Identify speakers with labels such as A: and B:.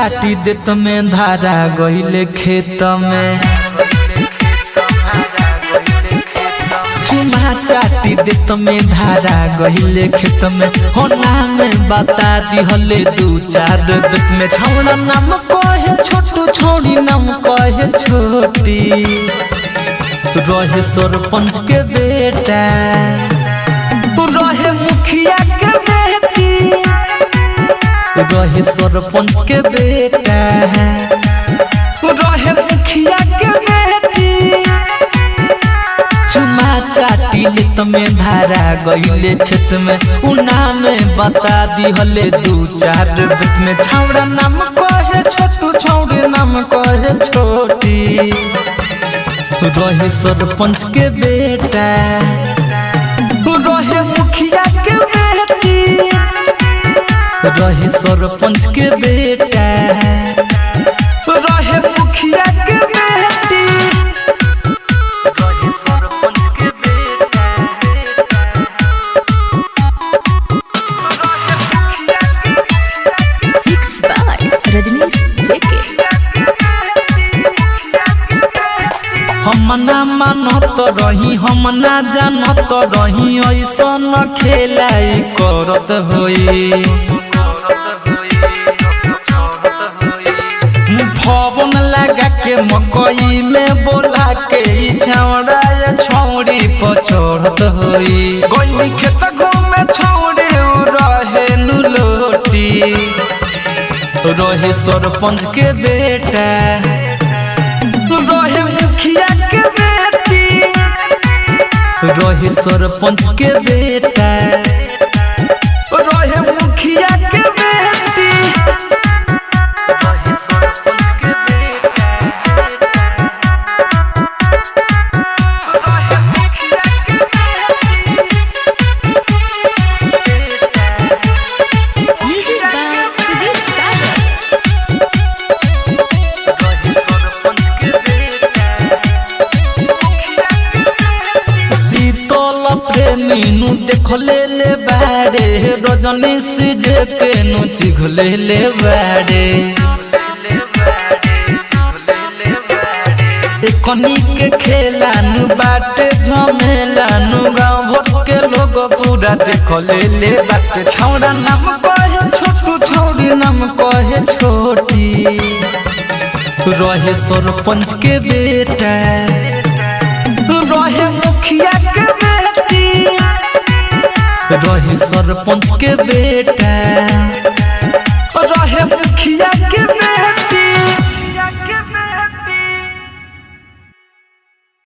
A: चाटी देत में धारा गइले खेत में, चुमा चाटी देत में धारा गइले खेत में। हो नाम बता दिहले दू चार बेत में। छौड़ा नाम कहे छोटू, छौड़ी नाम कहे छोटी। रहे सरपंच के बेटा, रहे मुखिया के बेटी, रहे सरपंच के बेटा, रहे मुखिया के बेटी। चुमा चाटी लेत में धारा गइले खेत में। उना में बता दिहले दू चार बेत में। छौड़ा नाम कहे छोटू, छौड़ी नाम कहे छोटी। रहे सरपंच के बेटा, रहे मुखिया के बेटी, रहे सरपंच के बेटा, रहे मुखिया के बेटी। रहे सरपंच के बेटा,
B: Mixed by Rajnish JK।
A: हम ना मानत रही, हम ना जानत रही, ऐसन खेलाई करत होई। भवन लगा के मकई में बोला के छौड़ा छौड़ी पर चढ़त होई। गई खेत घूमे छौड़ी रहे नुलोटी। रहे सरपंच के बेटा, रहे मुखिया के बेटी, रहे सरपंच के बेटा, रहे मुखिया के बेटी। रहे सरपंच के बेटा, रहे मुखिया के बेटी।
B: Music by Sudeep Sagar।
A: Meenu देख ले बारे, रजनीश जेके नु चिघ ले बारे। कनी के खेला नु बाटे झमेला नु, गाँव भर के लोग पूरा देख ले बाटे। छौड़ा नाम कहे छोटू, छौड़ी नाम कहे छोटी। रहे सरपंच के बेटा, रहे मुखिया के बेटी, रहे सरपंच के बेटा, रहे मुखिया के